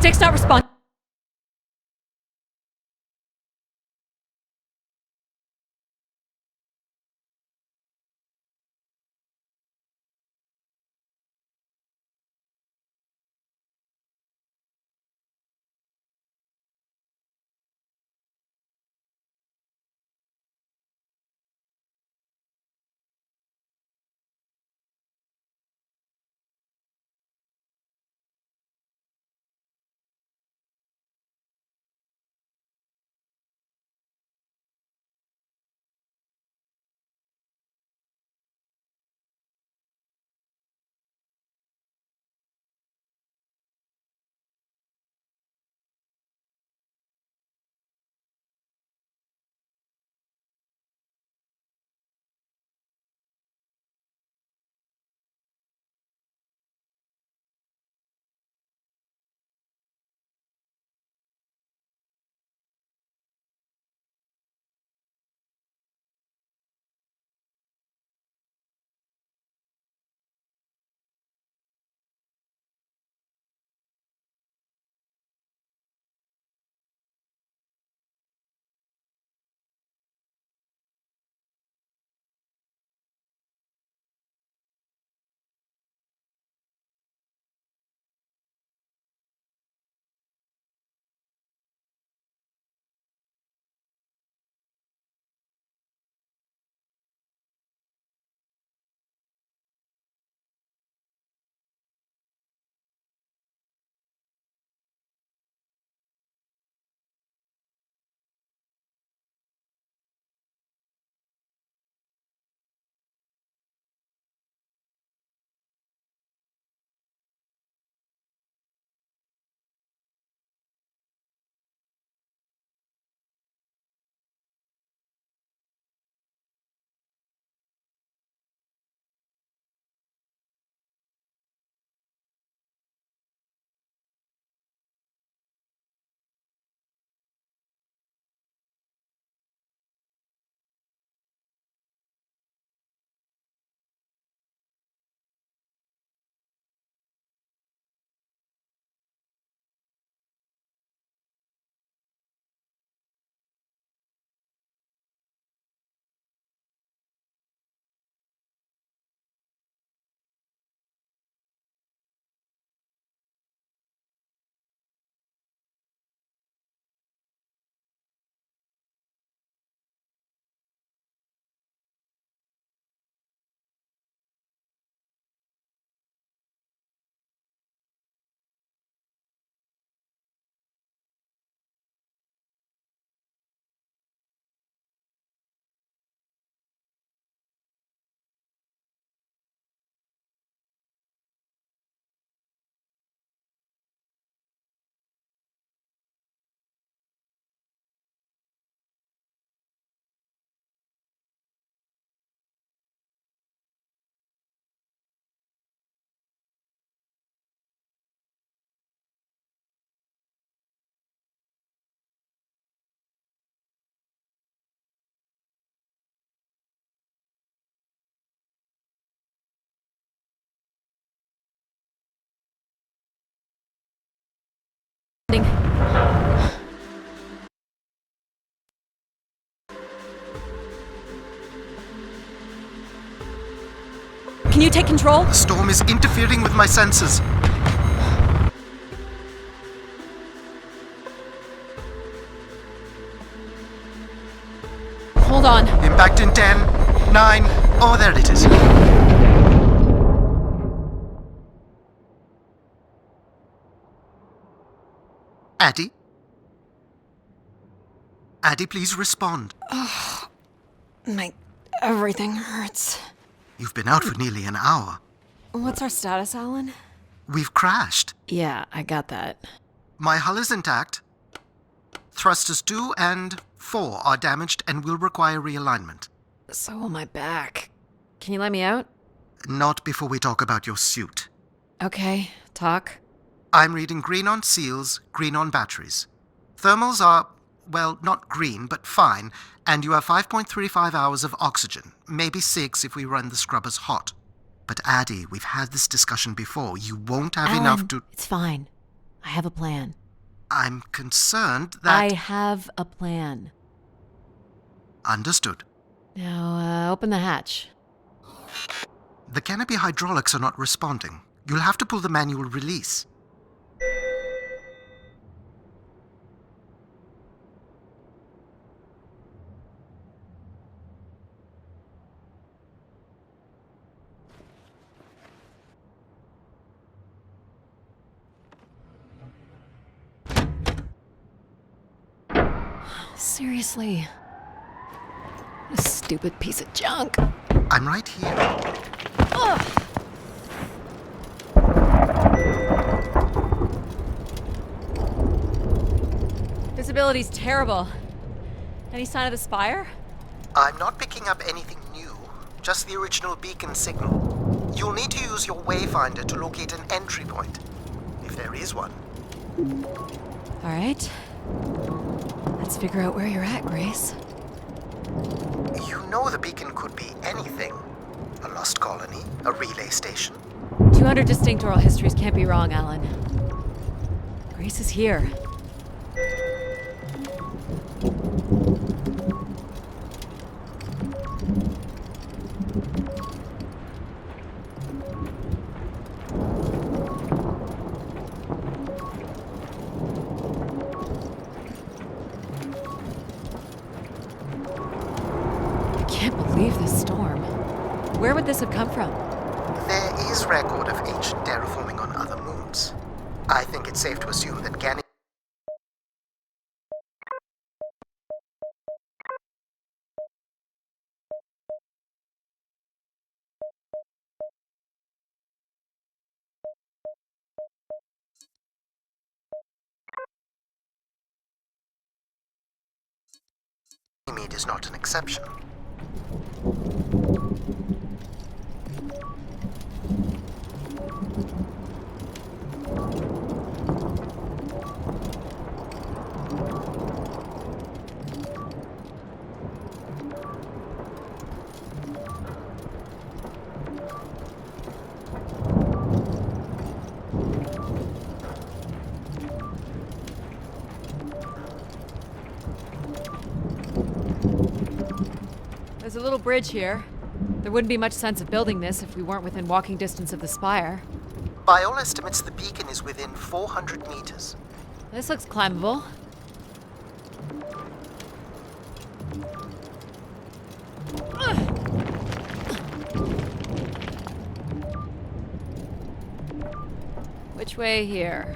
Stick's not responding. Can you take control? The storm is interfering with my senses. Hold on. Impact in 10, 9, oh, there it is. Addie? Addie, please respond. Everything hurts. You've been out for nearly an hour. What's our status, Alan? We've crashed. Yeah, I got that. My hull is intact. Thrusters 2 and 4 are damaged and will require realignment. So will my back. Can you let me out? Not before we talk about your suit. Okay, talk. I'm reading green on seals, green on batteries. Thermals are, well, not green, but fine, and you have 5.35 hours of oxygen, maybe 6 if we run the scrubbers hot. But Addie, we've had this discussion before. You won't have Alan, enough to... It's fine. I have a plan. I'm concerned that... I have a plan. Understood. Now, open the hatch. The canopy hydraulics are not responding. You'll have to pull the manual release. Seriously. What a stupid piece of junk. I'm right here. Ugh. Visibility's terrible. Any sign of the spire? I'm not picking up anything new, just the original beacon signal. You'll need to use your wayfinder to locate an entry point, if there is one. All right. Let's figure out where you're at, Grace. You know the beacon could be anything. A lost colony, a relay station. 200 distinct oral histories can't be wrong, Alan. Grace is here. I can't believe this storm. Where would this have come from? There is record of ancient terraforming on other moons. I think it's safe to assume that Ganymede... is not an exception. There's a little bridge here. There wouldn't be much sense of building this if we weren't within walking distance of the spire. By all estimates, the beacon is within 400 meters. This looks climbable. Which way here?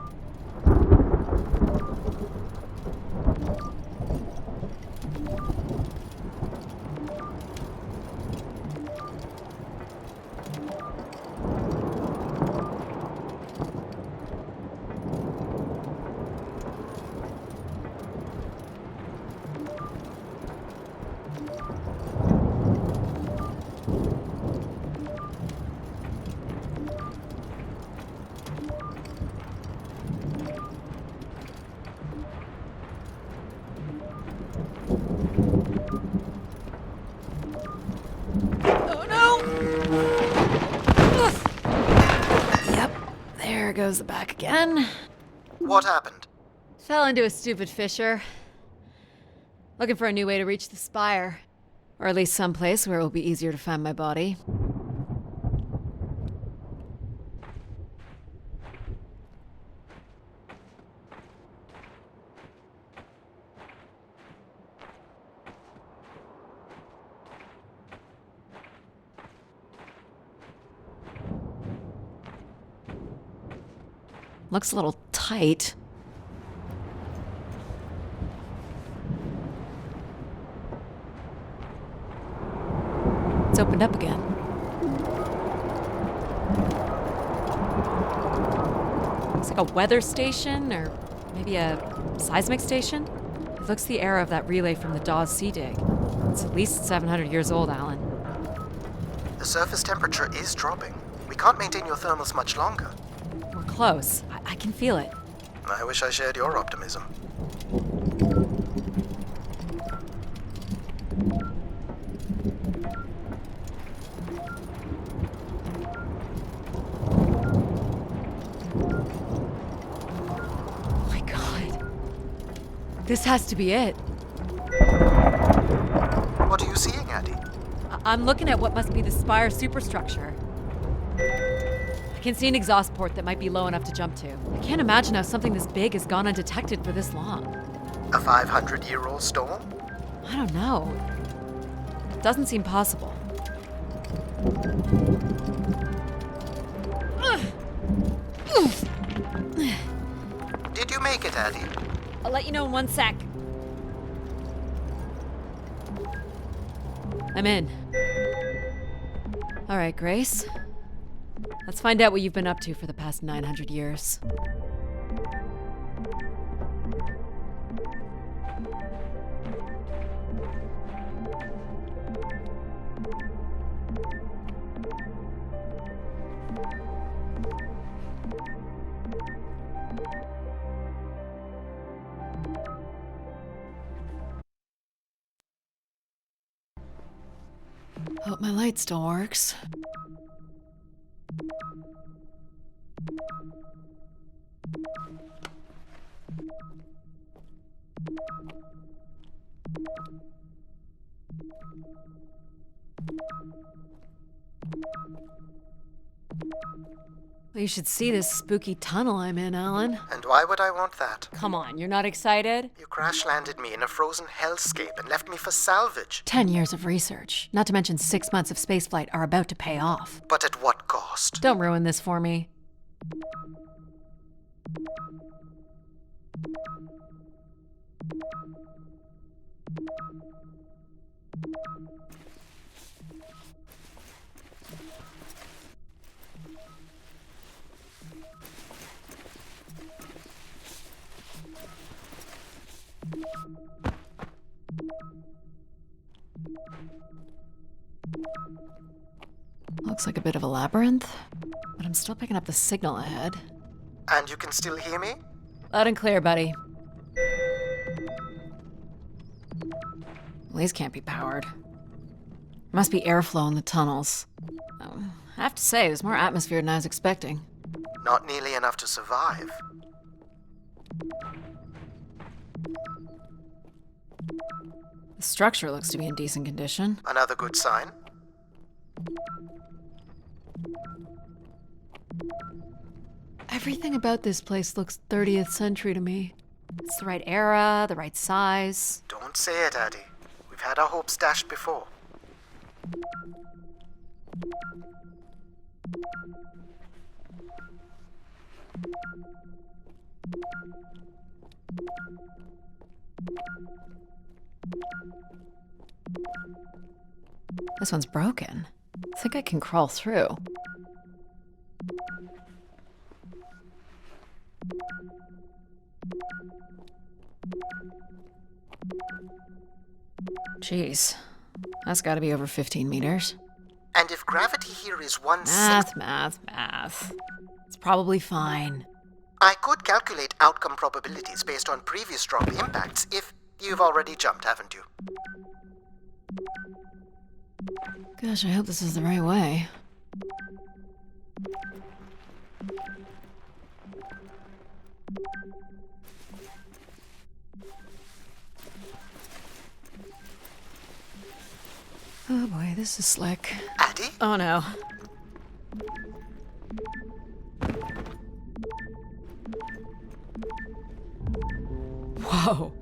Oh no! Ugh. Yep, there goes the back again. What happened? Fell into a stupid fissure. Looking for a new way to reach the spire. Or at least someplace where it will be easier to find my body. Looks a little tight. It's opened up again. Looks like a weather station, or maybe a seismic station. It looks the era of that relay from the Dawes Sea Dig. It's at least 700 years old, Alan. The surface temperature is dropping. We can't maintain your thermals much longer. We're close. I can feel it. I wish I shared your optimism. This has to be it. What are you seeing, Addie? I'm looking at what must be the Spire superstructure. I can see an exhaust port that might be low enough to jump to. I can't imagine how something this big has gone undetected for this long. A 500-year-old storm? I don't know. It doesn't seem possible. Did you make it, Addie? I'll let you know in 1 sec. I'm in. All right, Grace. Let's find out what you've been up to for the past 900 years. Hope my light still works. Well, you should see this spooky tunnel I'm in, Alan. And why would I want that? Come on, you're not excited? You crash-landed me in a frozen hellscape and left me for salvage. 10 years of research, not to mention 6 months of spaceflight, are about to pay off. But at what cost? Don't ruin this for me. Looks like a bit of a labyrinth, but I'm still picking up the signal ahead. And you can still hear me? Loud and clear, buddy. Well, these can't be powered. Must be airflow in the tunnels. I have to say, there's more atmosphere than I was expecting. Not nearly enough to survive. The structure looks to be in decent condition. Another good sign. Everything about this place looks 30th century to me. It's the right era, the right size. Don't say it, Addie. We've had our hopes dashed before. This one's broken. I think I can crawl through. Jeez, that's gotta be over 15 meters. And if gravity here is 1/6... Math. It's probably fine. I could calculate outcome probabilities based on previous drop impacts if you've already jumped, haven't you? Gosh, I hope this is the right way. Oh boy, this is slick. Addie? Oh no. Whoa.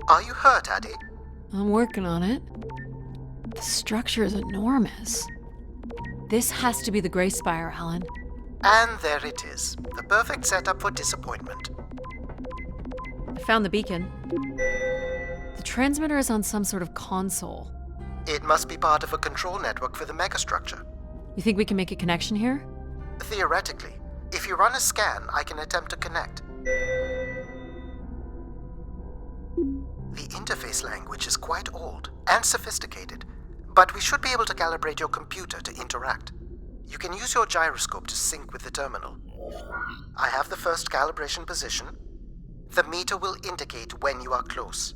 Are you hurt, Addie? I'm working on it. The structure is enormous. This has to be the Grey Spire, Alan. And there it is. The perfect setup for disappointment. I found the beacon. The transmitter is on some sort of console. It must be part of a control network for the megastructure. You think we can make a connection here? Theoretically. If you run a scan, I can attempt to connect. The interface language is quite old and sophisticated, but we should be able to calibrate your computer to interact. You can use your gyroscope to sync with the terminal. I have the first calibration position. The meter will indicate when you are close.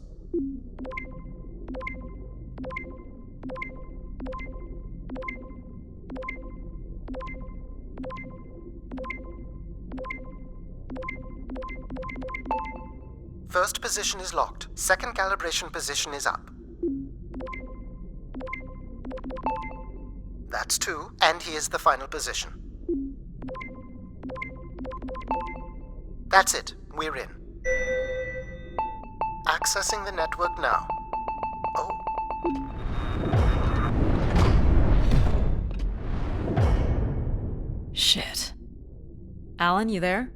First position is locked. Second calibration position is up. That's 2, and here's the final position. That's it. We're in. Accessing the network now. Oh. Shit. Alan, you there?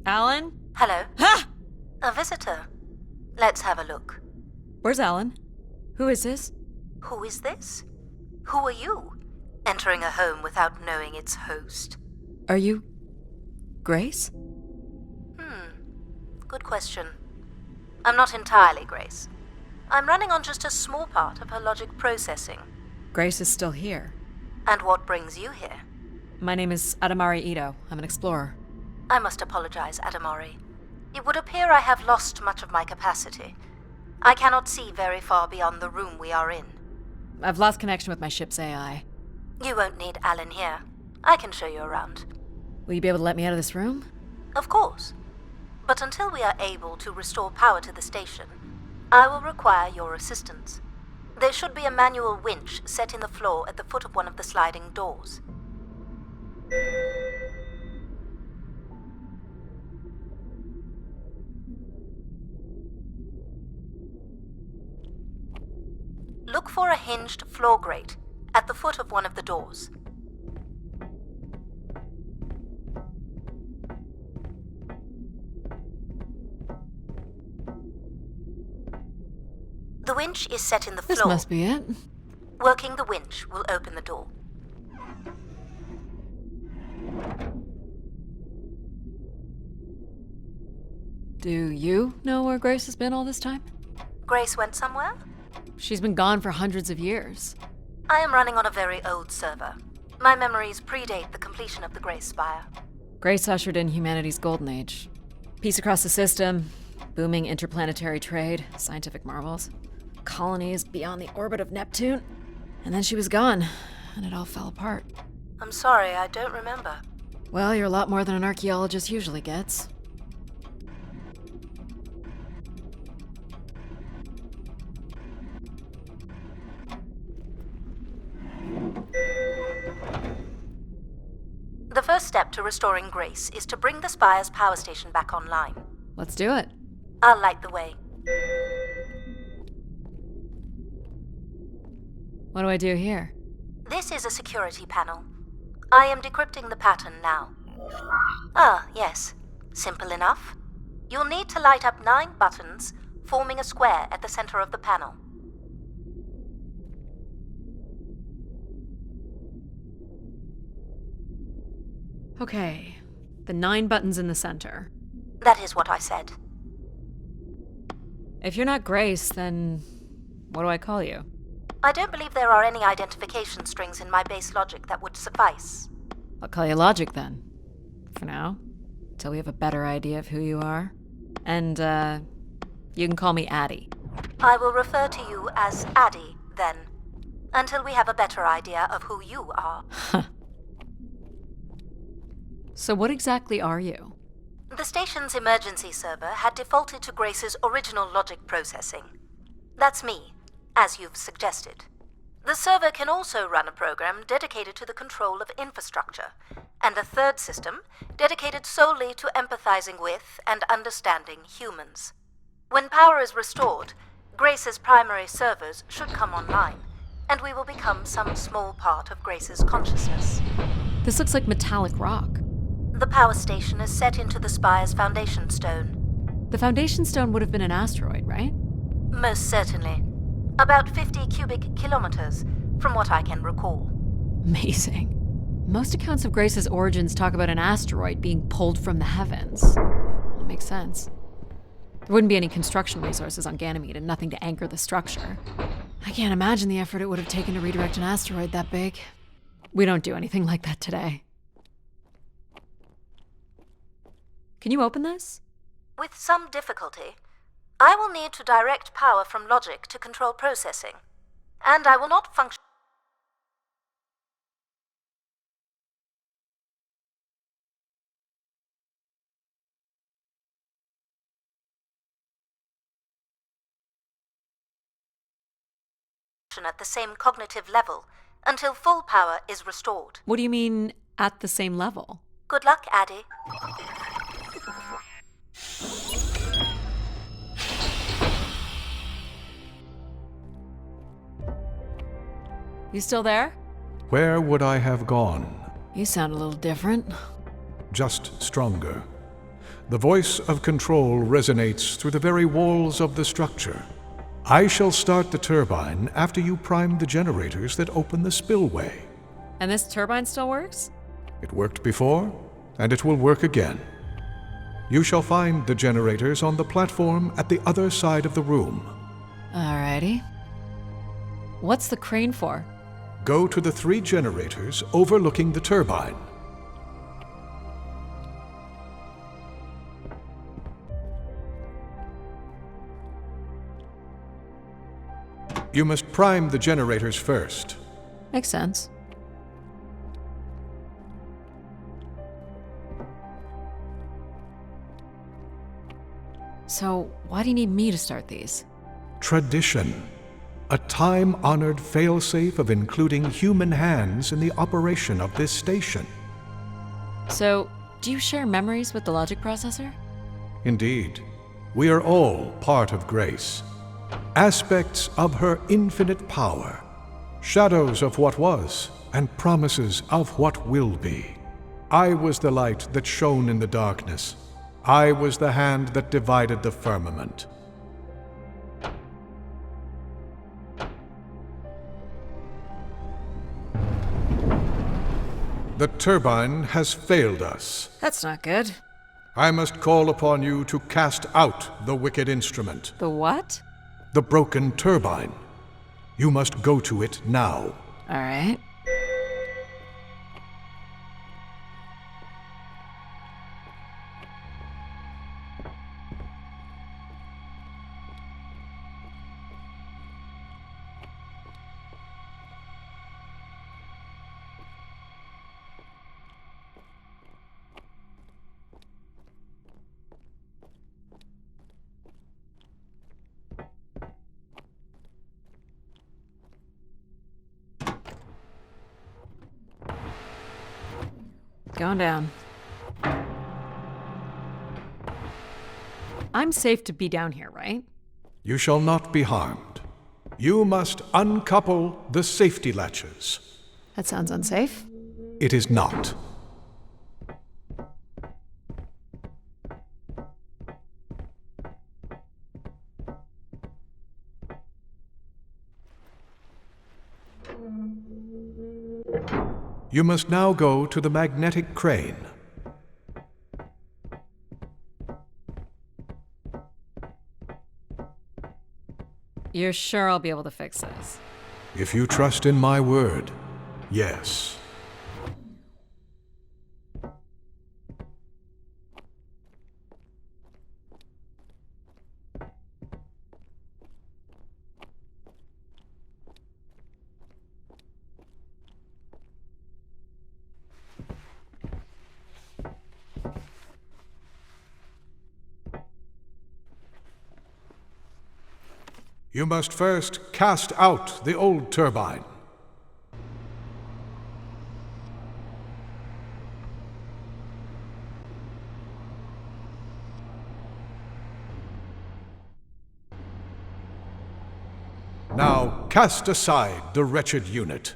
Alan? Hello? Ha! A visitor. Let's have a look. Where's Alan? Who is this? Who is this? Who are you? Entering a home without knowing its host. Are you... Grace? Good question. I'm not entirely Grace. I'm running on just a small part of her logic processing. Grace is still here. And what brings you here? My name is Adamari Ito. I'm an explorer. I must apologize, Adamari. It would appear I have lost much of my capacity. I cannot see very far beyond the room we are in. I've lost connection with my ship's AI. You won't need Alan here. I can show you around. Will you be able to let me out of this room? Of course. But until we are able to restore power to the station, I will require your assistance. There should be a manual winch set in the floor at the foot of one of the sliding doors. Look for a hinged floor grate at the foot of one of the doors. The winch is set in the floor. This must be it. Working the winch will open the door. Do you know where Grace has been all this time? Grace went somewhere? She's been gone for hundreds of years. I am running on a very old server. My memories predate the completion of the Grace Spire. Grace ushered in humanity's golden age. Peace across the system, booming interplanetary trade, scientific marvels, colonies beyond the orbit of Neptune. And then she was gone, and it all fell apart. I'm sorry, I don't remember. Well, you're a lot more than an archaeologist usually gets. The first step to restoring Grace is to bring the Spire's power station back online. Let's do it. I'll light the way. What do I do here? This is a security panel. I am decrypting the pattern now. Ah, yes. Simple enough. You'll need to light up 9 buttons, forming a square at the center of the panel. Okay, the 9 buttons in the center. That is what I said. If you're not Grace, then what do I call you? I don't believe there are any identification strings in my base logic that would suffice. I'll call you Logic then. For now. Till we have a better idea of who you are. And, you can call me Addie. I will refer to you as Addie, then, until we have a better idea of who you are. So what exactly are you? The station's emergency server had defaulted to Grace's original logic processing. That's me, as you've suggested. The server can also run a program dedicated to the control of infrastructure, and a third system dedicated solely to empathizing with and understanding humans. When power is restored, Grace's primary servers should come online, and we will become some small part of Grace's consciousness. This looks like metallic rock. The power station is set into the Spire's foundation stone. The foundation stone would have been an asteroid, right? Most certainly. About 50 cubic kilometers, from what I can recall. Amazing. Most accounts of Grace's origins talk about an asteroid being pulled from the heavens. That makes sense. There wouldn't be any construction resources on Ganymede and nothing to anchor the structure. I can't imagine the effort it would have taken to redirect an asteroid that big. We don't do anything like that today. Can you open this? With some difficulty. I will need to direct power from logic to control processing. And I will not function function at the same cognitive level until full power is restored. What do you mean, at the same level? Good luck, Addy. You still there? Where would I have gone? You sound a little different. Just stronger. The voice of control resonates through the very walls of the structure. I shall start the turbine after you prime the generators that open the spillway. And this turbine still works? It worked before, and it will work again. You shall find the generators on the platform at the other side of the room. Alrighty. What's the crane for? Go to the 3 generators overlooking the turbine. You must prime the generators first. Makes sense. So, why do you need me to start these? Tradition. A time-honored failsafe of including human hands in the operation of this station. So, do you share memories with the logic processor? Indeed. We are all part of Grace. Aspects of her infinite power. Shadows of what was, and promises of what will be. I was the light that shone in the darkness. I was the hand that divided the firmament. The turbine has failed us. That's not good. I must call upon you to cast out the wicked instrument, The what? the broken turbine. You must go to it now. Alright. Going down. I'm safe to be down here, right? You shall not be harmed. You must uncouple the safety latches. That sounds unsafe. It is not. You must now go to the magnetic crane. You're sure I'll be able to fix this? If you trust in my word, yes. You must first cast out the old turbine. Now cast aside the wretched unit.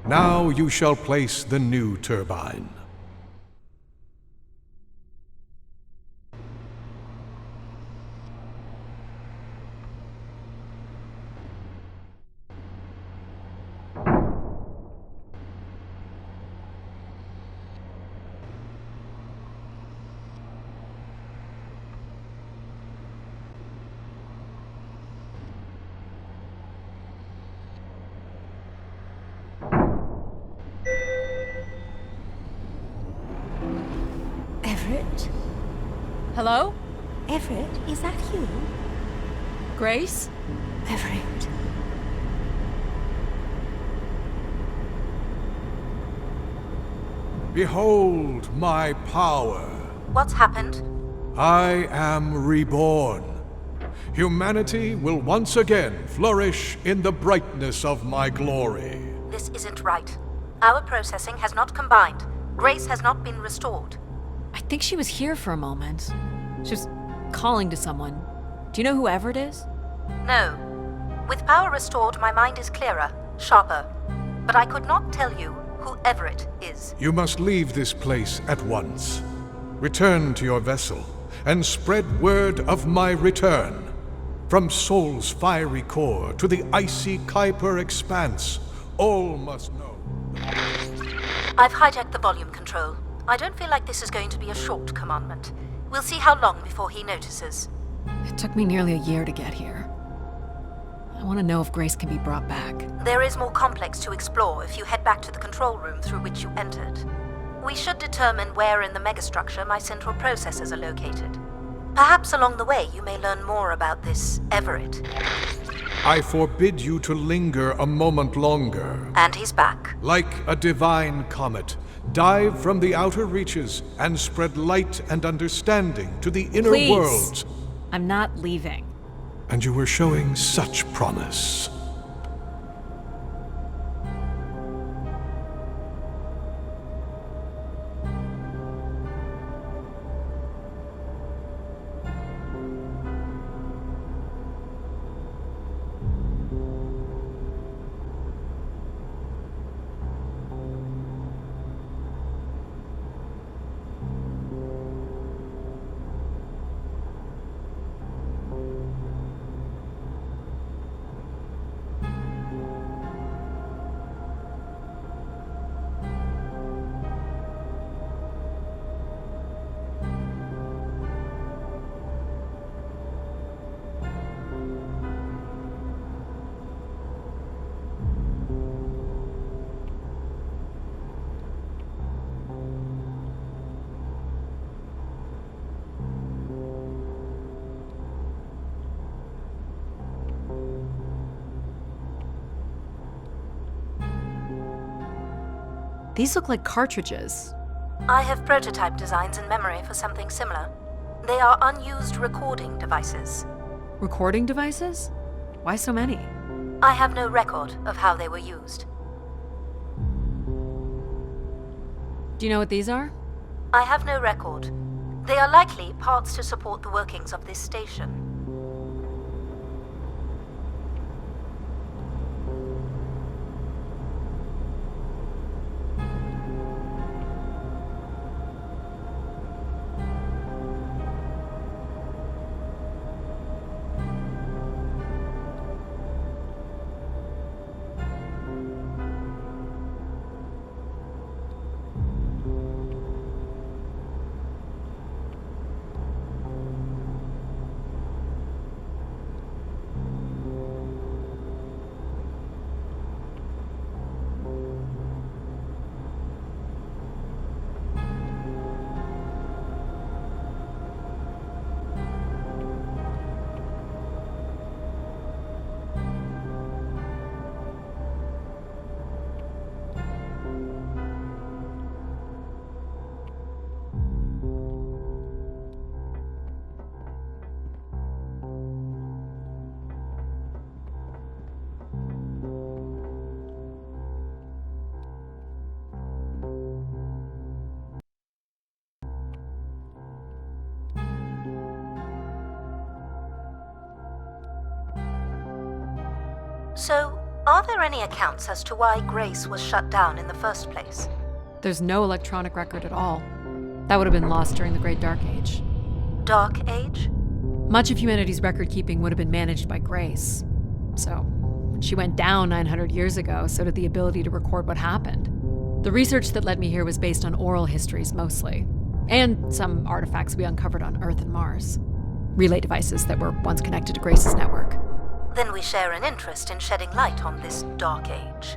Now you shall place the new turbine. Everett? Hello? Everett, is that you? Grace? Everett. Behold my power. What's happened? I am reborn. Humanity will once again flourish in the brightness of my glory. This isn't right. Our processing has not combined. Grace has not been restored. I think she was here for a moment. She was calling to someone. Do you know who Everett is? No. With power restored, my mind is clearer, sharper. But I could not tell you who Everett is. You must leave this place at once. Return to your vessel, and spread word of my return. From Sol's fiery core to the icy Kuiper expanse, all must know. I've hijacked the volume control. I don't feel like this is going to be a short commandment. We'll see how long before he notices. It took me nearly a year to get here. I want to know if Grace can be brought back. There is more complex to explore if you head back to the control room through which you entered. We should determine where in the megastructure my central processors are located. Perhaps along the way you may learn more about this Everett. I forbid you to linger a moment longer. And he's back. Like a divine comet, dive from the outer reaches and spread light and understanding to the inner Please. worlds. I'm not leaving. And you were showing such promise. These look like cartridges. I have prototype designs in memory for something similar. They are unused recording devices. Recording devices? Why so many? I have no record of how they were used. Do you know what these are? I have no record. They are likely parts to support the workings of this station. So, are there any accounts as to why Grace was shut down in the first place? There's no electronic record at all. That would have been lost during the Great Dark Age. Dark Age? Much of humanity's record keeping would have been managed by Grace. So, when she went down 900 years ago, so did the ability to record what happened. The research that led me here was based on oral histories mostly, and some artifacts we uncovered on Earth and Mars. Relay devices that were once connected to Grace's network. Then we share an interest in shedding light on this Dark Age.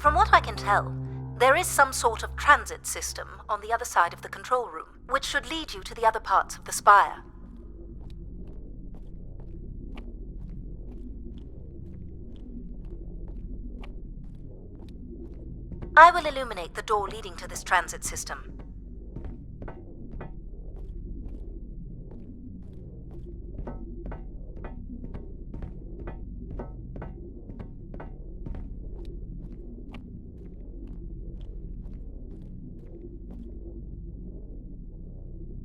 From what I can tell, there is some sort of transit system on the other side of the control room, which should lead you to the other parts of the spire. I will illuminate the door leading to this transit system.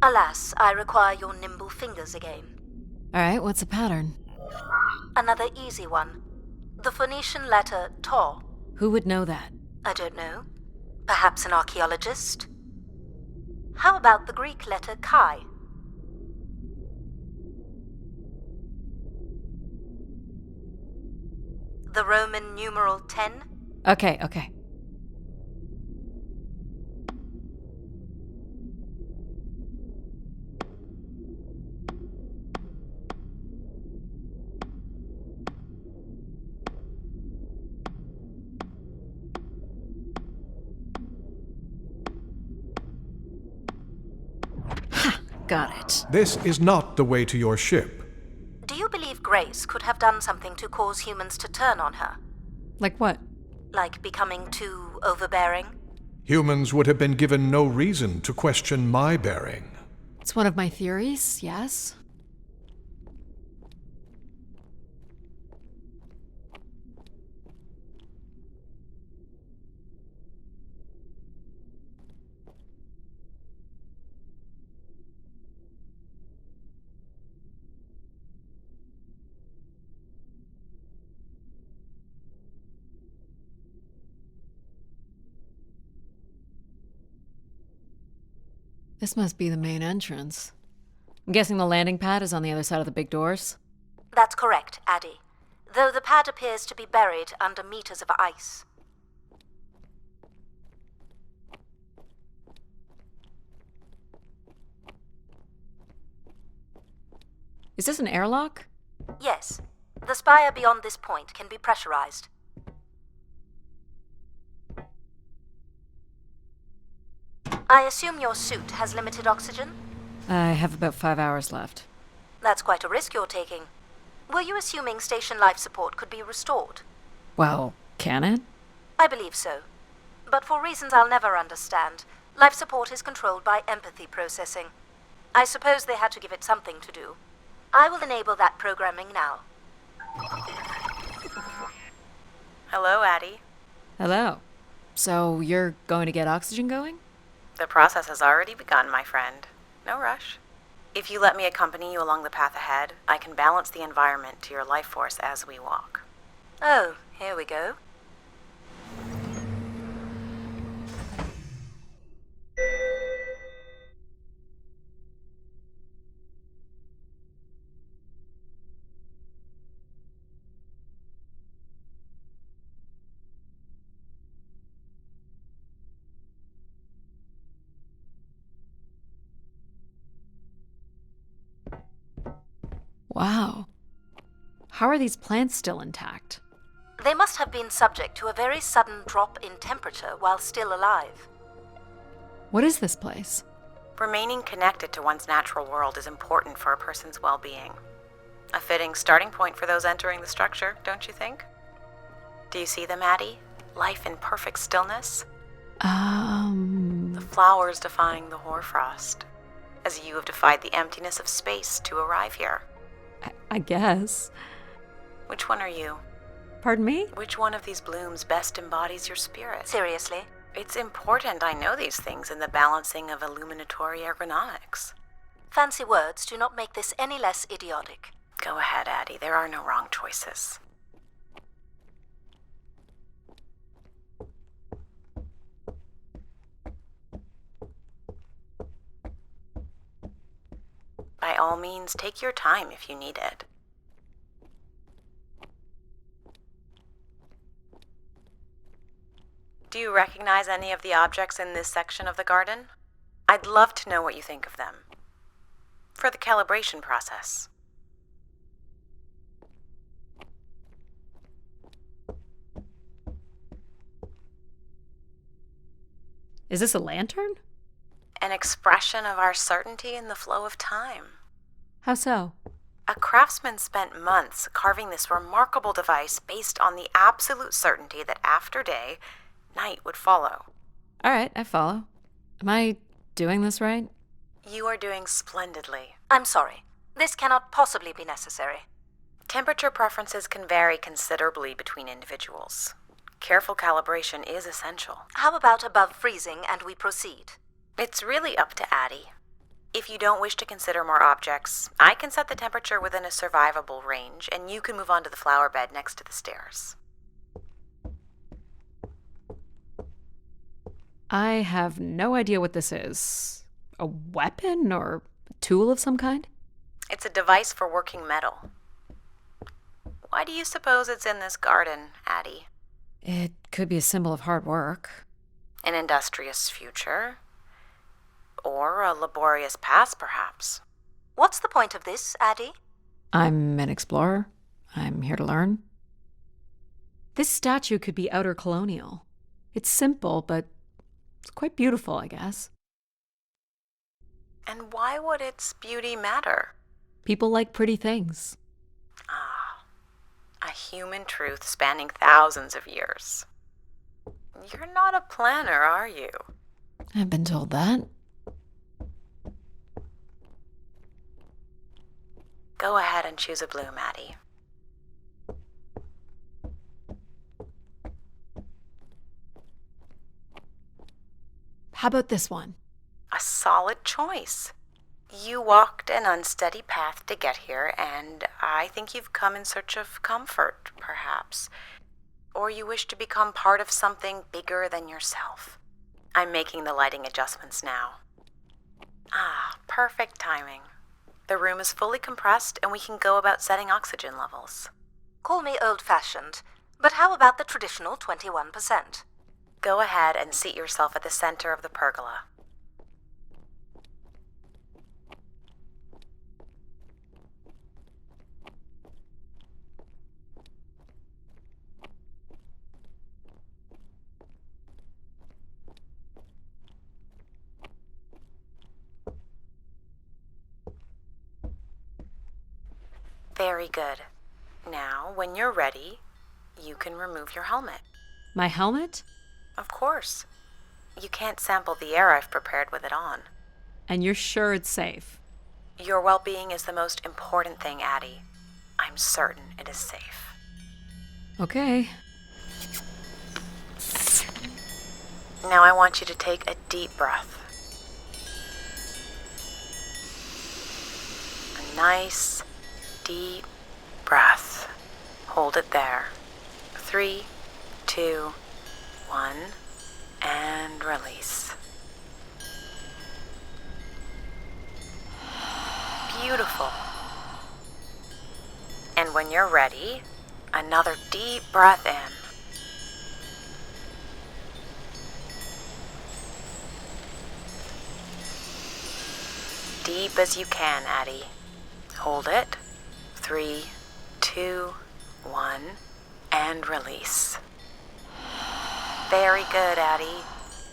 Alas, I require your nimble fingers again. Alright, what's the pattern? Another easy one. The Phoenician letter Tau. Who would know that? I don't know. Perhaps an archaeologist? How about the Greek letter Chi? The Roman numeral 10? Okay. Got it. This is not the way to your ship. Do you believe Grace could have done something to cause humans to turn on her? Like what? Like becoming too overbearing? Humans would have been given no reason to question my bearing. It's one of my theories, yes. This must be the main entrance. I'm guessing the landing pad is on the other side of the big doors? That's correct, Addie. Though the pad appears to be buried under meters of ice. Is this an airlock? Yes. The spire beyond this point can be pressurized. I assume your suit has limited oxygen? I have about 5 hours left. That's quite a risk you're taking. Were you assuming station life support could be restored? Well, can it? I believe so. But for reasons I'll never understand, life support is controlled by empathy processing. I suppose they had to give it something to do. I will enable that programming now. Hello, Addie. Hello. So you're going to get oxygen going? The process has already begun, my friend. No rush. If you let me accompany you along the path ahead, I can balance the environment to your life force as we walk. Oh, here we go. Wow. How are these plants still intact? They must have been subject to a very sudden drop in temperature while still alive. What is this place? Remaining connected to one's natural world is important for a person's well-being. A fitting starting point for those entering the structure, don't you think? Do you see them, Addie? Life in perfect stillness? The flowers defying the hoarfrost, as you have defied the emptiness of space to arrive here. I guess. Which one are you? Pardon me? Which one of these blooms best embodies your spirit? Seriously? It's important I know these things in the balancing of illuminatory ergonomics. Fancy words do not make this any less idiotic. Go ahead, Addie. There are no wrong choices. By all means, take your time if you need it. Do you recognize any of the objects in this section of the garden? I'd love to know what you think of them. For the calibration process. Is this a lantern? An expression of our certainty in the flow of time. How so? A craftsman spent months carving this remarkable device based on the absolute certainty that after day, night would follow. All right, I follow. Am I doing this right? You are doing splendidly. I'm sorry. This cannot possibly be necessary. Temperature preferences can vary considerably between individuals. Careful calibration is essential. How about above freezing and we proceed? It's really up to Addie. If you don't wish to consider more objects, I can set the temperature within a survivable range, and you can move on to the flower bed next to the stairs. I have no idea what this is. A weapon or a tool of some kind? It's a device for working metal. Why do you suppose it's in this garden, Addie? It could be a symbol of hard work. An industrious future? Or a laborious past, perhaps? What's the point of this, Addie? I'm an explorer. I'm here to learn. This statue could be outer colonial. It's simple, but it's quite beautiful, I guess. And why would its beauty matter? People like pretty things. Ah, a human truth spanning thousands of years. You're not a planner, are you? I've been told that. Go ahead and choose a blue, Maddie. How about this one? A solid choice. You walked an unsteady path to get here, and I think you've come in search of comfort, perhaps. Or you wish to become part of something bigger than yourself. I'm making the lighting adjustments now. Ah, perfect timing. The room is fully compressed, and we can go about setting oxygen levels. Call me old-fashioned, but how about the traditional 21%? Go ahead and seat yourself at the center of the pergola. Very good. Now, when you're ready, you can remove your helmet. My helmet? Of course. You can't sample the air I've prepared with it on. And you're sure it's safe? Your well-being is the most important thing, Addie. I'm certain it is safe. Okay. Now I want you to take a deep breath. A nice, deep breath. Hold it there. 3, 2, 1, and release. Beautiful. And when you're ready, another deep breath in. Deep as you can, Addie. Hold it. 3, 2, 1, and release. Very good, Addie.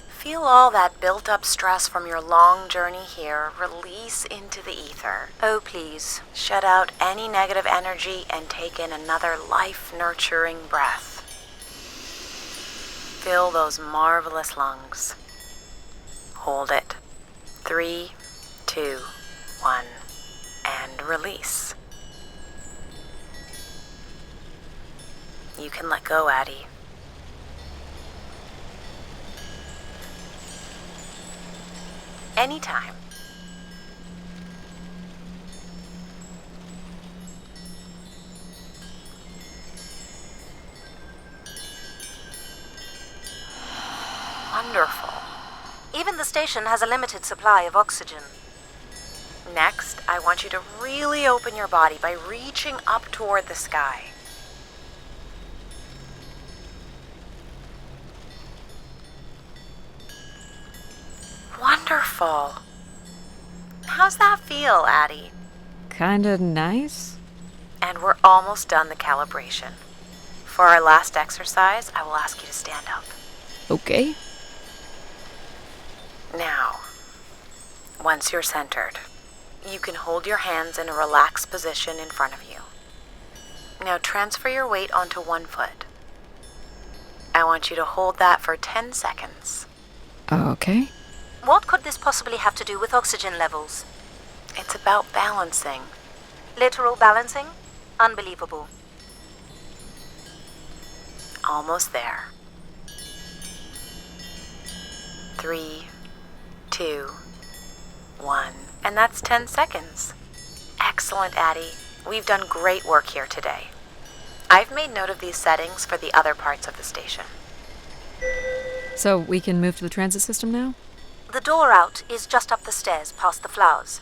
Feel all that built-up stress from your long journey here release into the ether. Oh, please. Shut out any negative energy and take in another life-nurturing breath. Fill those marvelous lungs. Hold it. 3, 2, 1, and release. You can let go, Addie. Anytime. Wonderful. Even the station has a limited supply of oxygen. Next, I want you to really open your body by reaching up toward the sky. Wonderful. How's that feel, Addie? Kinda nice? And we're almost done the calibration. For our last exercise, I will ask you to stand up. Okay. Now, once you're centered, you can hold your hands in a relaxed position in front of you. Now transfer your weight onto one foot. I want you to hold that for 10 seconds. Okay. What could this possibly have to do with oxygen levels? It's about balancing. Literal balancing? Unbelievable. Almost there. 3, 2, 1. And that's 10 seconds. Excellent, Addie. We've done great work here today. I've made note of these settings for the other parts of the station. So we can move to the transit system now? The door out is just up the stairs past the flowers.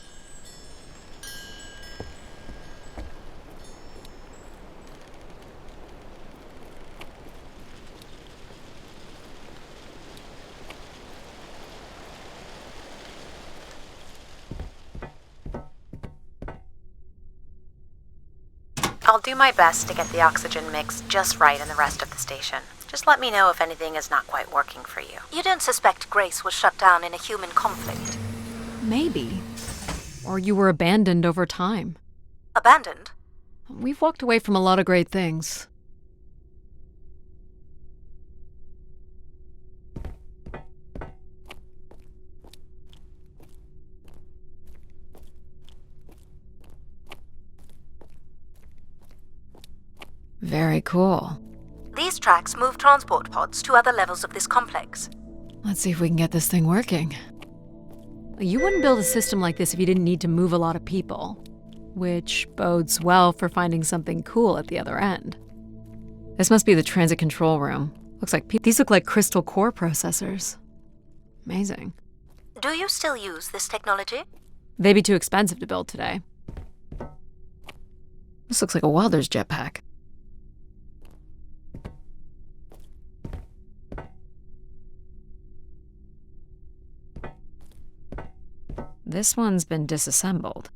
I'll do my best to get the oxygen mix just right in the rest of the station. Just let me know if anything is not quite working for you. You don't suspect Grace was shut down in a human conflict? Maybe. Or you were abandoned over time. Abandoned? We've walked away from a lot of great things. Very cool. These tracks move transport pods to other levels of this complex. Let's see if we can get this thing working. You wouldn't build a system like this if you didn't need to move a lot of people, which bodes well for finding something cool at the other end. This must be the transit control room. These look like crystal core processors. Amazing. Do you still use this technology? They'd be too expensive to build today. This looks like a welder's jetpack. This one's been disassembled.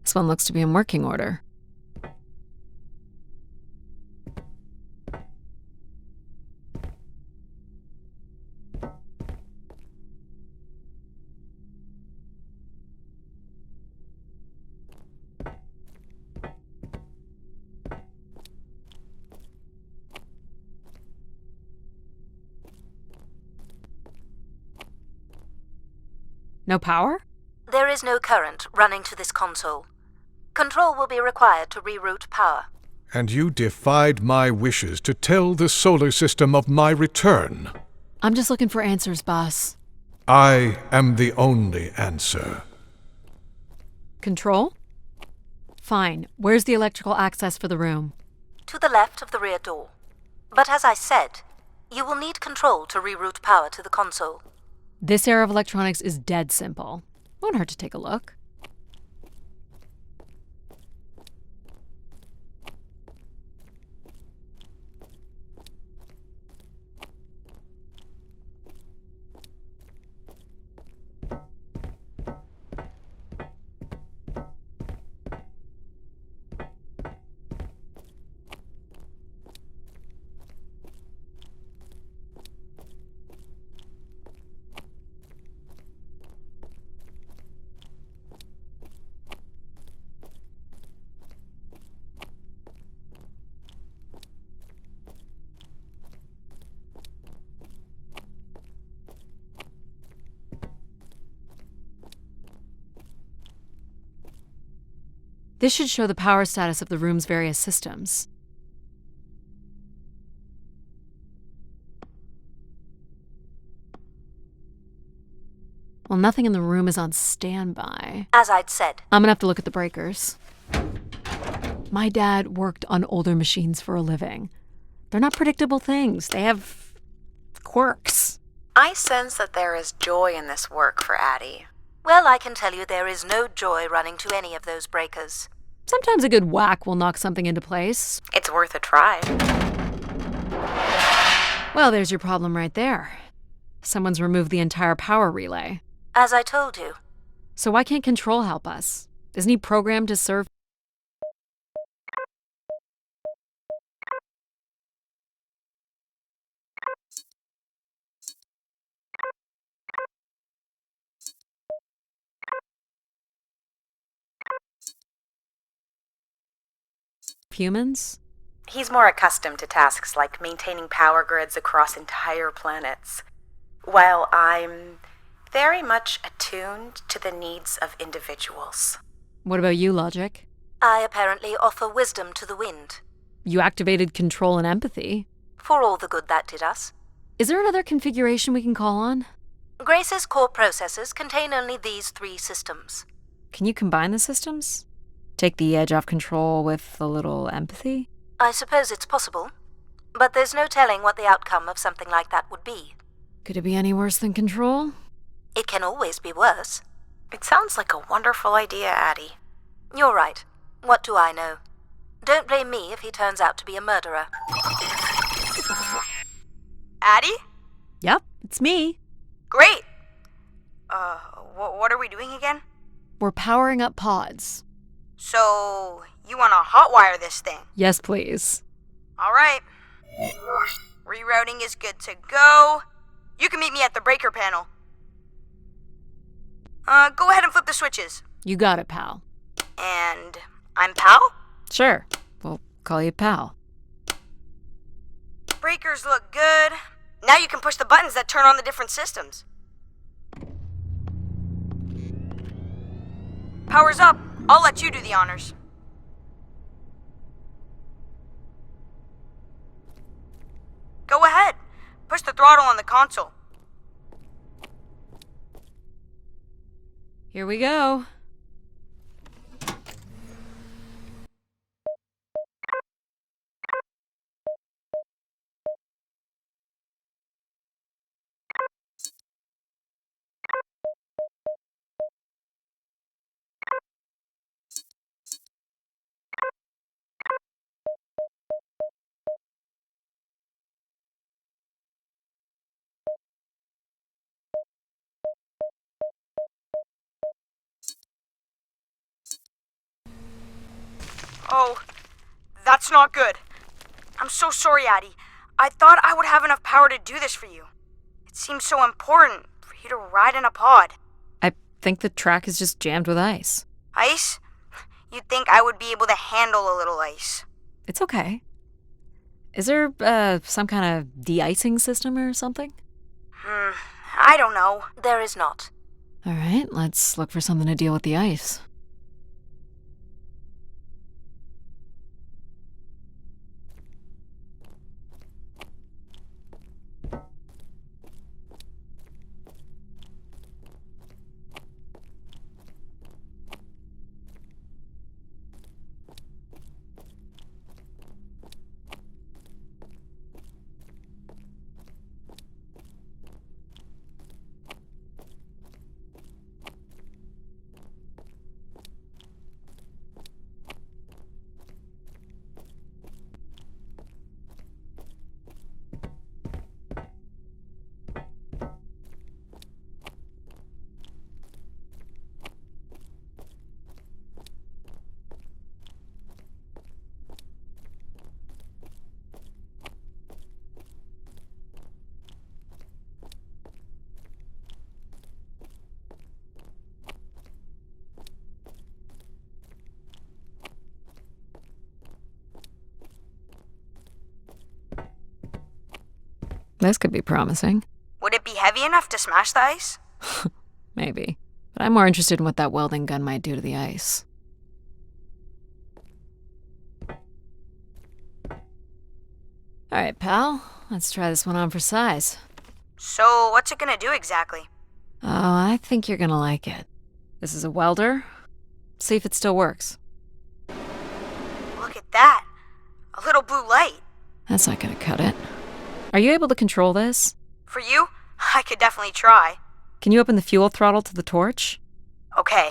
This one looks to be in working order. No power? There is no current running to this console. Control will be required to reroute power. And you defied my wishes to tell the solar system of my return. I'm just looking for answers, boss. I am the only answer. Control? Fine. Where's the electrical access for the room? To the left of the rear door. But as I said, you will need control to reroute power to the console. This era of electronics is dead simple. Won't hurt to take a look. This should show the power status of the room's various systems. Well, nothing in the room is on standby. As I'd said, I'm gonna have to look at the breakers. My dad worked on older machines for a living. They're not predictable things. They have quirks. I sense that there is joy in this work for Addie. well, I can tell you there is no joy running to any of those breakers. Sometimes a good whack will knock something into place. It's worth a try. Well, there's your problem right there. Someone's removed the entire power relay. As I told you. So why can't Control help us? Isn't he programmed to serve? Humans? He's more accustomed to tasks like maintaining power grids across entire planets, while I'm very much attuned to the needs of individuals. What about you, Logic? I apparently offer wisdom to the wind. You activated Control and Empathy. For all the good that did us. Is there another configuration we can call on? Grace's core processors contain only these 3 systems. Can you combine the systems? Take the edge off Control with a little Empathy? I suppose it's possible, but there's no telling what the outcome of something like that would be. Could it be any worse than Control? It can always be worse. It sounds like a wonderful idea, Addie. You're right. What do I know? Don't blame me if he turns out to be a murderer. Addie? Yep, it's me. Great! What are we doing again? We're powering up pods. So, you want to hotwire this thing? Yes, please. Alright. Rerouting is good to go. You can meet me at the breaker panel. Go ahead and flip the switches. You got it, pal. And I'm Pal? Sure. We'll call you pal. Breakers look good. Now you can push the buttons that turn on the different systems. Power's up. I'll let you do the honors. Go ahead. Push the throttle on the console. Here we go. Oh, that's not good. I'm so sorry, Addie. I thought I would have enough power to do this for you. It seems so important for you to ride in a pod. I think the track is just jammed with ice. Ice? You'd think I would be able to handle a little ice. It's okay. Is there, some kind of de-icing system or something? I don't know. There is not. All right, let's look for something to deal with the ice. This could be promising. Would it be heavy enough to smash the ice? Maybe. But I'm more interested in what that welding gun might do to the ice. All right, pal. Let's try this one on for size. So, what's it gonna do exactly? Oh, I think you're gonna like it. This is a welder. See if it still works. Look at that. A little blue light. That's not gonna cut it. Are you able to control this? For you, I could definitely try. Can you open the fuel throttle to the torch? Okay.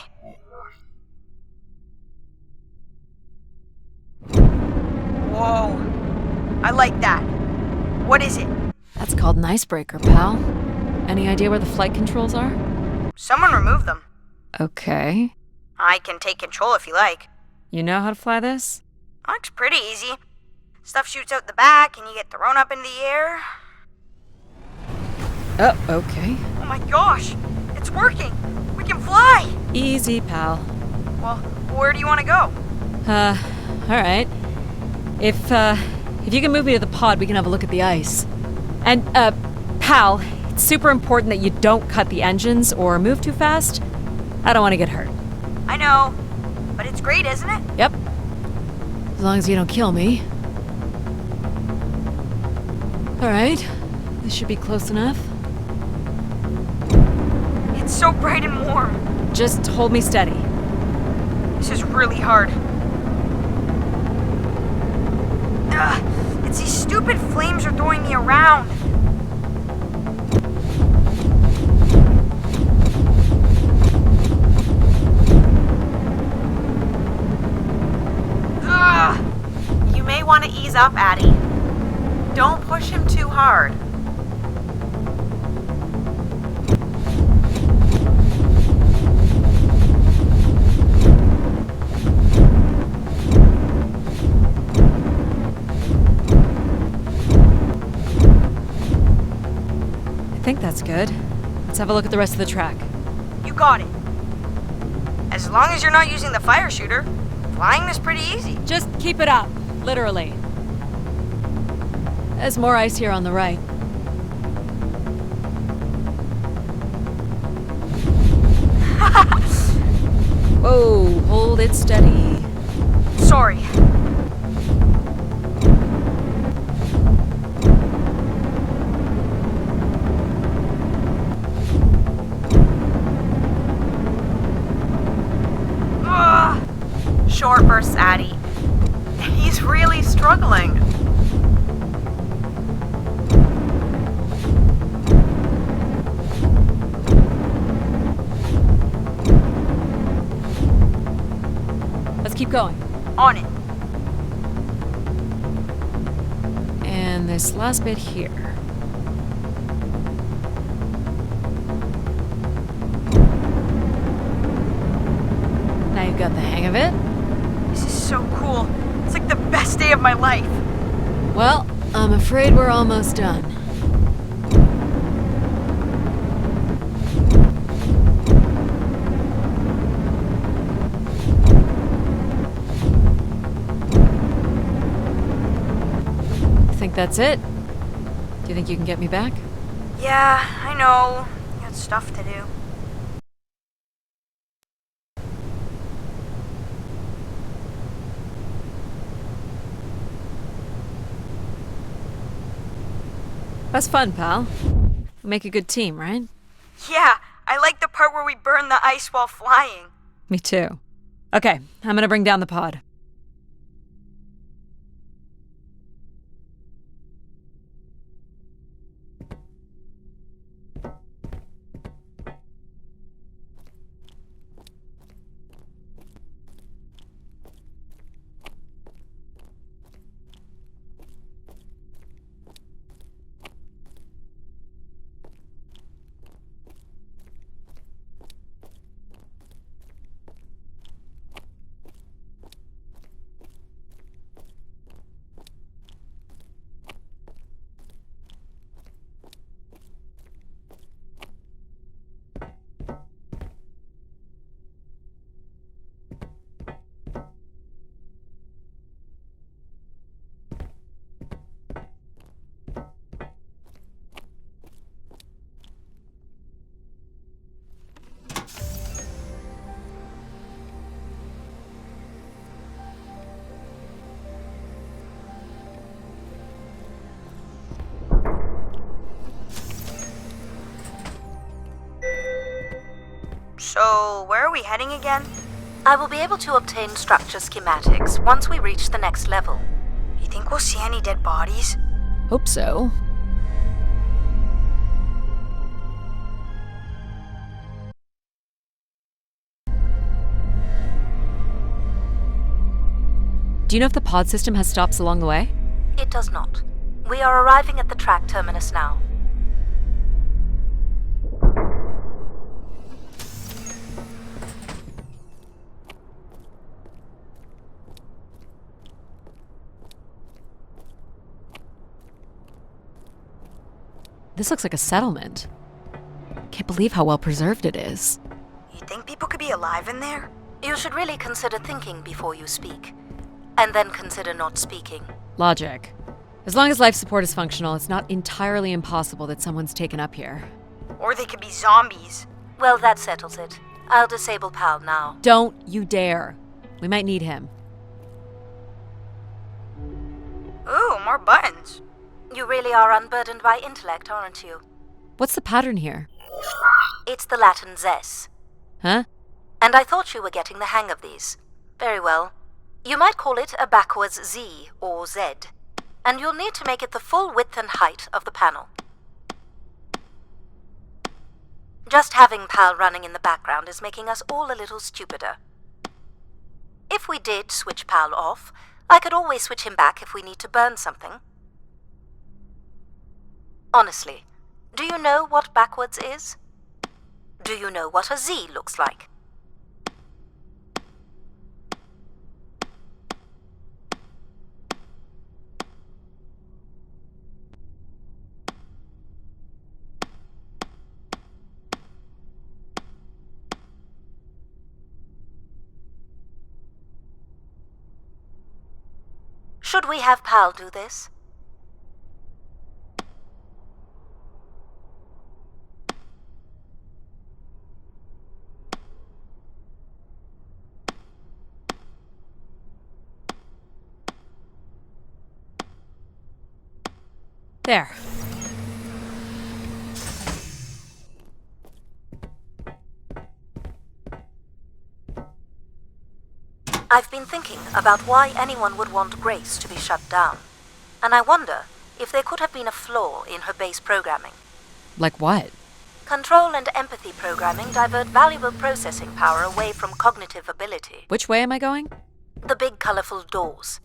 Whoa. I like that. What is it? That's called an icebreaker, pal. Any idea where the flight controls are? Someone removed them. Okay. I can take control if you like. You know how to fly this? Looks pretty easy. Stuff shoots out the back and you get thrown up in the air. Oh, okay. Oh my gosh! It's working! We can fly! Easy, pal. Well, where do you want to go? Alright. If you can move me to the pod, we can have a look at the ice. And, pal, it's super important that you don't cut the engines or move too fast. I don't want to get hurt. I know, but it's great, isn't it? Yep. As long as you don't kill me. Alright. This should be close enough. It's so bright and warm. Just hold me steady. This is really hard. Ugh, it's these stupid flames are throwing me around. Ugh. You may want to ease up, Addie. Don't push him too hard. I think that's good. Let's have a look at the rest of the track. You got it. As long as you're not using the fire shooter, flying is pretty easy. Just keep it up, literally. There's more ice here on the right. Whoa, hold it steady. Sorry. Short bursts, Addie. He's really struggling. Let's keep going. On it. And this last bit here. Now you've got the hang of it. This is so cool. It's like the best day of my life. Well, I'm afraid we're almost done. Think that's it? Do you think you can get me back? Yeah, I know. You got stuff to do. That's fun, pal. We make a good team, right? Yeah, I like the part where we burn the ice while flying. Me too. Okay, I'm gonna bring down the pod. So, where are we heading again? I will be able to obtain structure schematics once we reach the next level. You think we'll see any dead bodies? Hope so. Do you know if the pod system has stops along the way? It does not. We are arriving at the track terminus now. This looks like a settlement. Can't believe how well preserved it is. You think people could be alive in there? You should really consider thinking before you speak. And then consider not speaking. Logic. As long as life support is functional, it's not entirely impossible that someone's taken up here. Or they could be zombies. Well, that settles it. I'll disable PAL now. Don't you dare. We might need him. Ooh, more buttons. You really are unburdened by intellect, aren't you? What's the pattern here? It's the Latin zes. Huh? And I thought you were getting the hang of these. Very well. You might call it a backwards Z or Z. And you'll need to make it the full width and height of the panel. Just having PAL running in the background is making us all a little stupider. If we did switch PAL off, I could always switch him back if we need to burn something. Honestly, do you know what backwards is? Do you know what a Z looks like? Should we have PAL do this? There. I've been thinking about why anyone would want Grace to be shut down. And I wonder if there could have been a flaw in her base programming. Like what? Control and empathy programming divert valuable processing power away from cognitive ability. Which way am I going? The big colorful doors.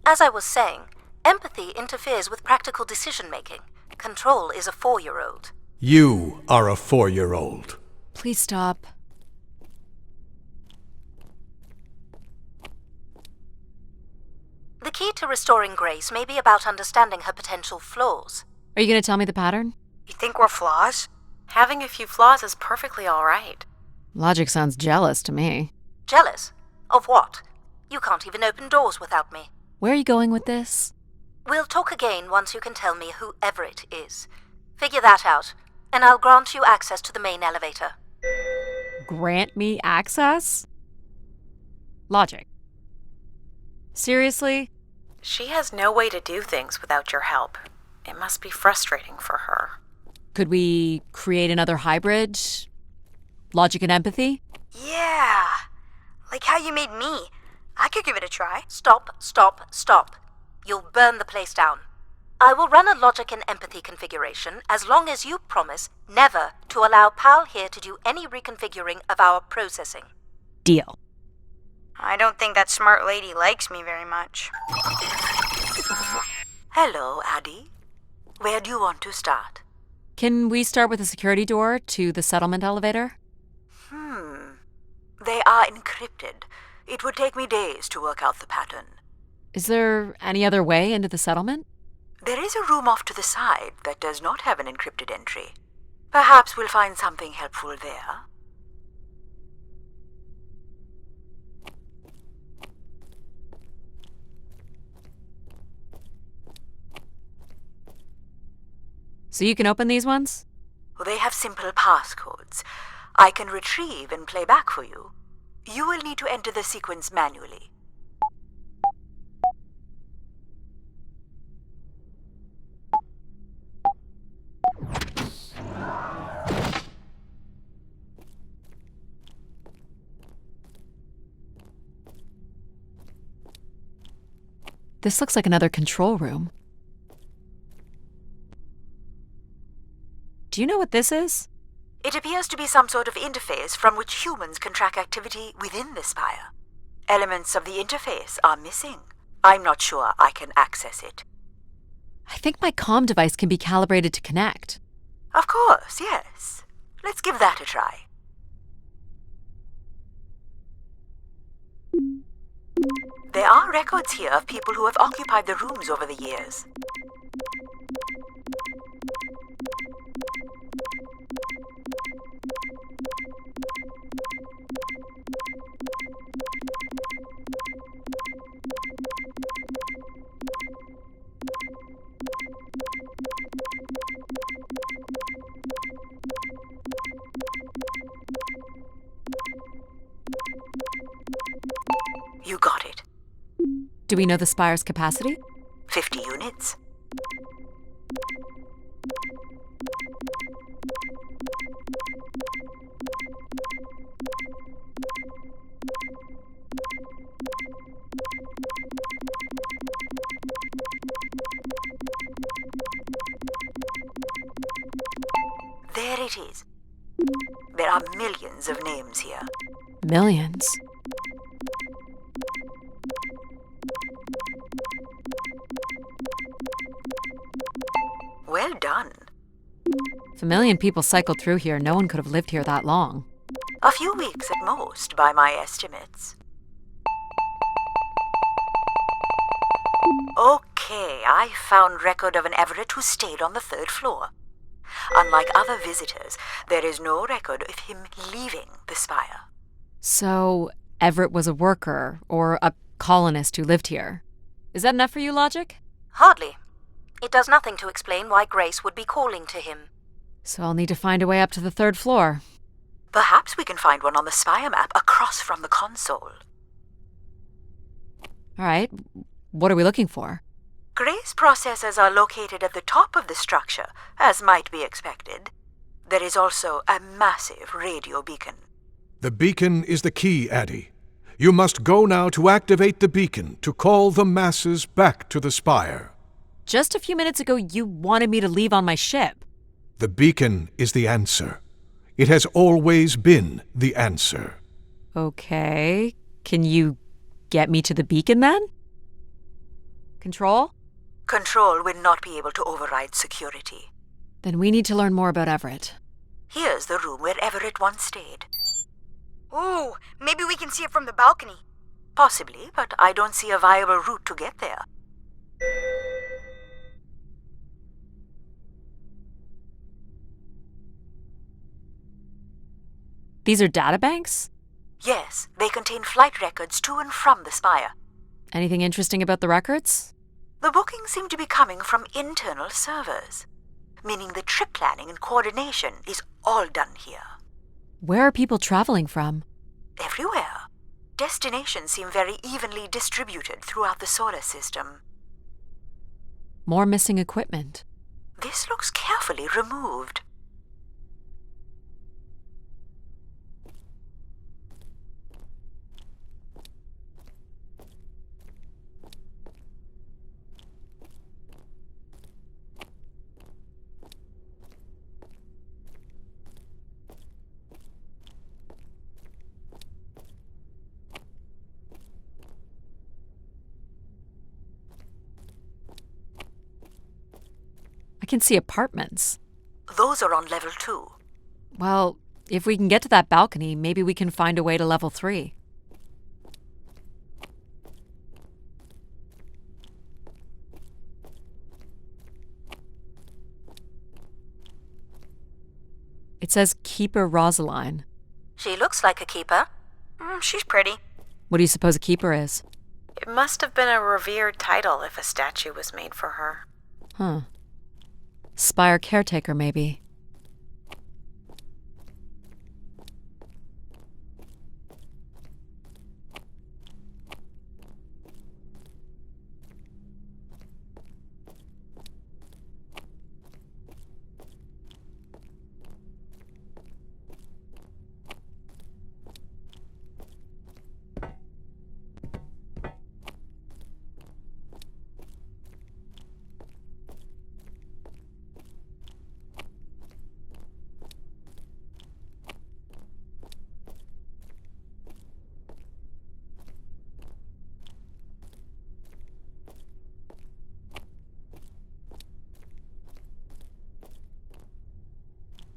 As I was saying, empathy interferes with practical decision-making. Control is a 4-year-old. You are a 4-year-old. Please stop. The key to restoring Grace may be about understanding her potential flaws. Are you going to tell me the pattern? You think we're flaws? Having a few flaws is perfectly all right. Logic sounds jealous to me. Jealous? Of what? You can't even open doors without me. Where are you going with this? We'll talk again once you can tell me whoever it is. Figure that out, and I'll grant you access to the main elevator. Grant me access? Logic. Seriously? She has no way to do things without your help. It must be frustrating for her. Could we create another hybrid? Logic and empathy? Yeah. Like how you made me. I could give it a try. Stop, stop, stop. You'll burn the place down. I will run a logic and empathy configuration as long as you promise never to allow PAL here to do any reconfiguring of our processing. Deal. I don't think that smart lady likes me very much. Hello, Addie. Where do you want to start? Can we start with the security door to the settlement elevator? They are encrypted. It would take me days to work out the pattern. Is there any other way into the settlement? There is a room off to the side that does not have an encrypted entry. Perhaps we'll find something helpful there. So you can open these ones? They have simple passcodes. I can retrieve and play back for you. You will need to enter the sequence manually. This looks like another control room. Do you know what this is? It appears to be some sort of interface from which humans can track activity within the spire. Elements of the interface are missing. I'm not sure I can access it. I think my comm device can be calibrated to connect. Of course, yes. Let's give that a try. There are records here of people who have occupied the rooms over the years. You got it. Do we know the spire's capacity? 50 units. There it is. There are millions of names here. Millions. Well done. If a million people cycled through here, no one could have lived here that long. A few weeks at most, by my estimates. Okay, I found record of an Everett who stayed on the 3rd floor. Unlike other visitors, there is no record of him leaving the spire. So, Everett was a worker, or a colonist who lived here. Is that enough for you, Logic? Hardly. It does nothing to explain why Grace would be calling to him. So I'll need to find a way up to the 3rd floor. Perhaps we can find one on the spire map across from the console. All right, what are we looking for? Grace processors are located at the top of the structure, as might be expected. There is also a massive radio beacon. The beacon is the key, Addie. You must go now to activate the beacon to call the masses back to the spire. Just a few minutes ago, you wanted me to leave on my ship. The beacon is the answer. It has always been the answer. Okay, can you get me to the beacon then? Control? Control will not be able to override security. Then we need to learn more about Everett. Here's the room where Everett once stayed. Ooh, maybe we can see it from the balcony. Possibly, but I don't see a viable route to get there. These are databanks? Yes, they contain flight records to and from the spire. Anything interesting about the records? The bookings seem to be coming from internal servers, meaning the trip planning and coordination is all done here. Where are people traveling from? Everywhere. Destinations seem very evenly distributed throughout the solar system. More missing equipment. This looks carefully removed. I can see apartments. Those are on level 2. Well, if we can get to that balcony, maybe we can find a way to level 3. It says Keeper Rosaline. She looks like a keeper. She's pretty. What do you suppose a keeper is? It must have been a revered title if a statue was made for her. Huh. Spire caretaker, maybe.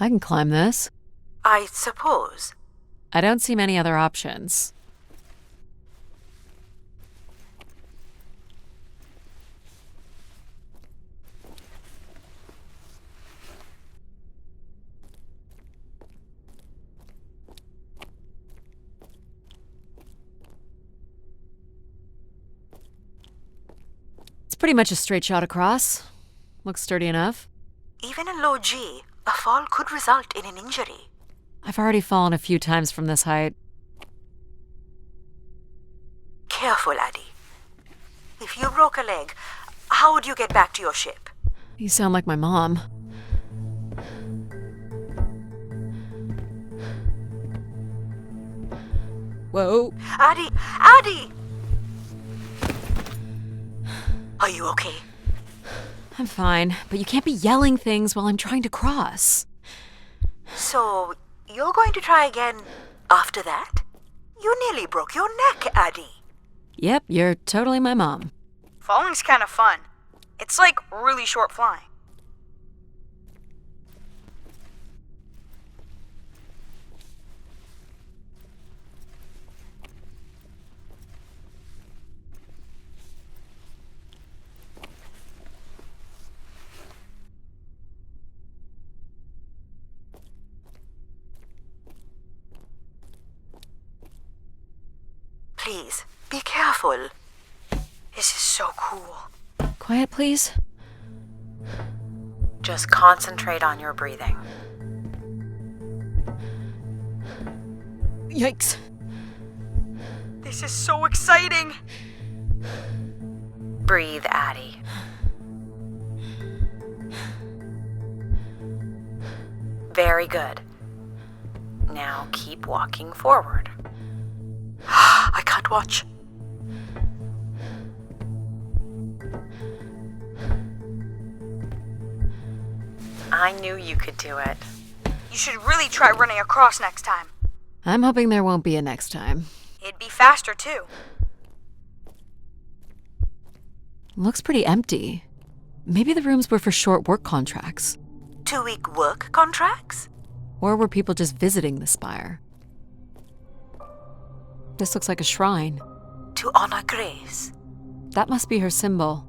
I can climb this. I suppose. I don't see many other options. It's pretty much a straight shot across. Looks sturdy enough. Even in low G, a fall could result in an injury. I've already fallen a few times from this height. Careful, Addie. If you broke a leg, how would you get back to your ship? You sound like my mom. Whoa. Addie! Addie! Are you okay? I'm fine, but you can't be yelling things while I'm trying to cross. So, you're going to try again after that? You nearly broke your neck, Addie. Yep, you're totally my mom. Falling's kind of fun. It's like really short flying. Please, be careful. This is so cool. Quiet, please. Just concentrate on your breathing. Yikes. This is so exciting. Breathe, Addie. Very good. Now keep walking forward. I can't watch. I knew you could do it. You should really try running across next time. I'm hoping there won't be a next time. It'd be faster, too. Looks pretty empty. Maybe the rooms were for short work contracts. 2-week work contracts? Or were people just visiting the spire? This looks like a shrine. To honor Grace. That must be her symbol.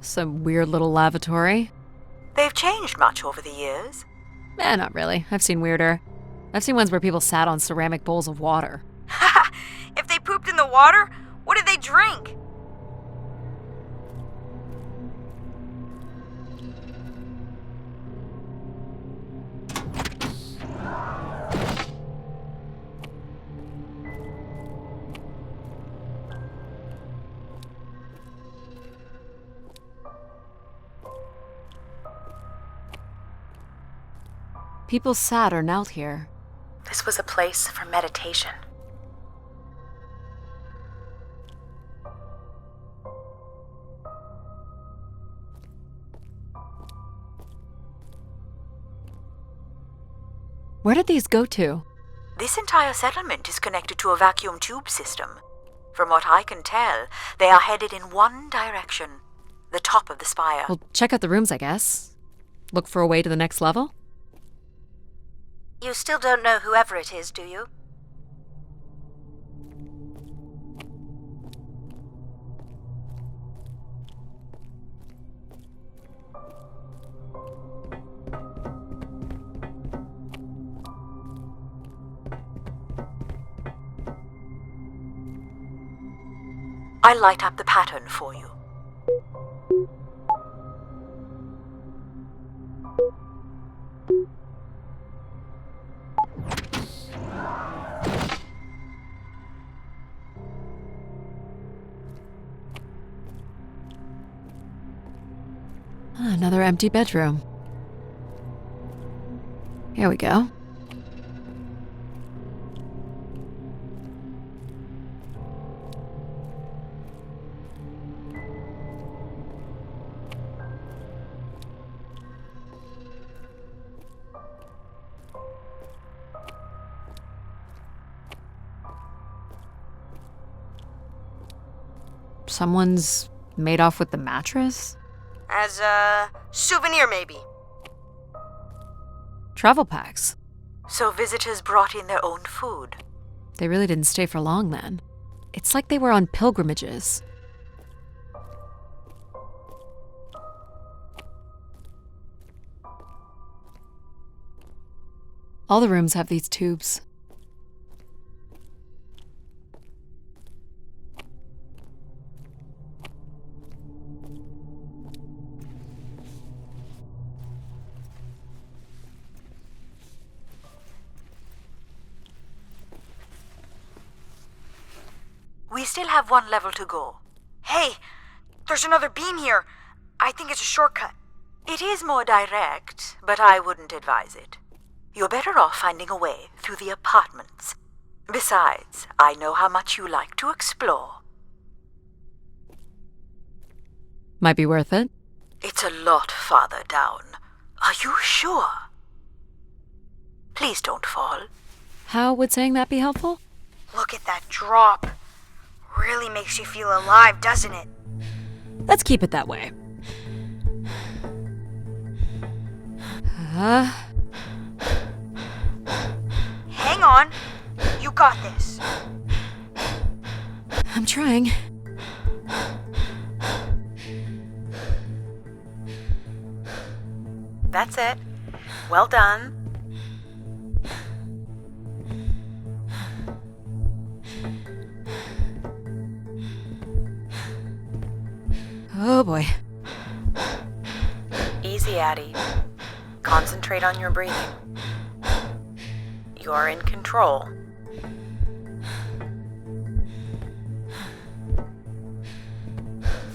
Some weird little lavatory. They've changed much over the years. Not really. I've seen weirder. I've seen ones where people sat on ceramic bowls of water. If they pooped in the water, what did they drink? People sat or knelt here. This was a place for meditation. Where did these go to? This entire settlement is connected to a vacuum tube system. From what I can tell, they are headed in one direction. The top of the spire. Well, check out the rooms, I guess. Look for a way to the next level? You still don't know whoever it is, do you? I'll light up the pattern for you. Another empty bedroom. Here we go. Someone's made off with the mattress? As a souvenir, maybe. Travel packs. So visitors brought in their own food. They really didn't stay for long then. It's like they were on pilgrimages. All the rooms have these tubes. We still have one level to go. Hey, there's another beam here. I think it's a shortcut. It is more direct, but I wouldn't advise it. You're better off finding a way through the apartments. Besides, I know how much you like to explore. Might be worth it. It's a lot farther down. Are you sure? Please don't fall. How would saying that be helpful? Look at that drop. Really makes you feel alive, doesn't it? Let's keep it that way. Hang on. You got this. I'm trying. That's it. Well done. Oh boy. Easy, Addie. Concentrate on your breathing. You're in control.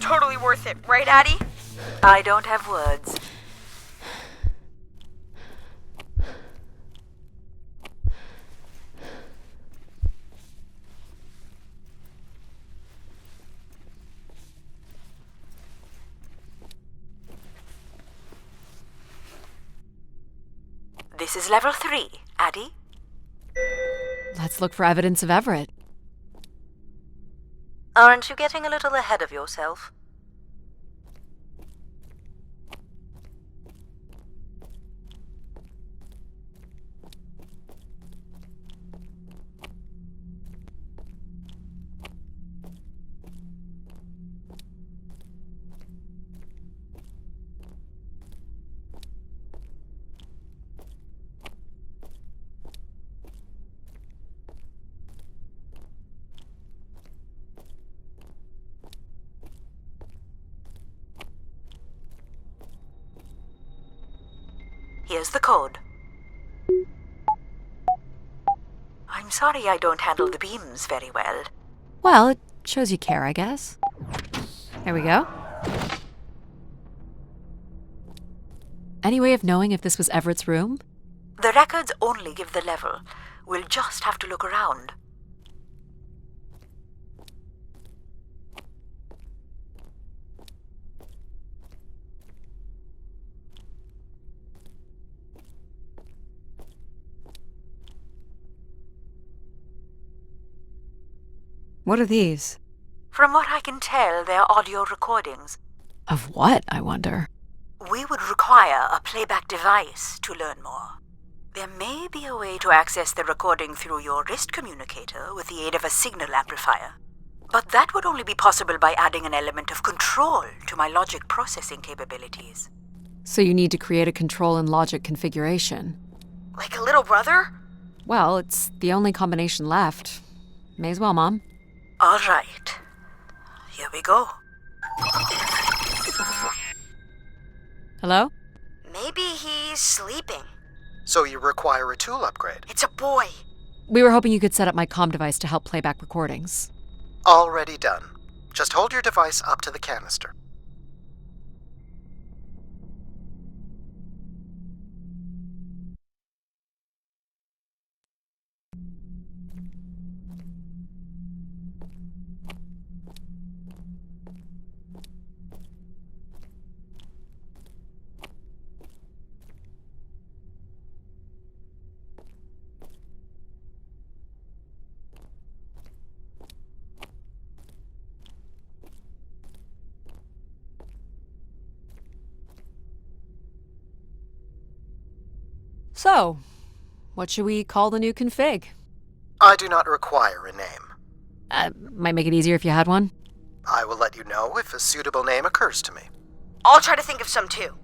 Totally worth it, right, Addie? I don't have words. This is level 3, Addie. Let's look for evidence of Everett. Aren't you getting a little ahead of yourself? Here's the code. I'm sorry I don't handle the beams very well. Well, it shows you care, I guess. There we go. Any way of knowing if this was Everett's room? The records only give the level. We'll just have to look around. What are these? From what I can tell, they're audio recordings. Of what, I wonder? We would require a playback device to learn more. There may be a way to access the recording through your wrist communicator with the aid of a signal amplifier. But that would only be possible by adding an element of control to my logic processing capabilities. So you need to create a control and logic configuration. Like a little brother? Well, it's the only combination left. May as well, Mom. All right. Here we go. Hello? Maybe he's sleeping. So you require a tool upgrade. It's a boy. We were hoping you could set up my comm device to help play back recordings. Already done. Just hold your device up to the canister. So, what should we call the new config? I do not require a name. Might make it easier if you had one. I will let you know if a suitable name occurs to me. I'll try to think of some too.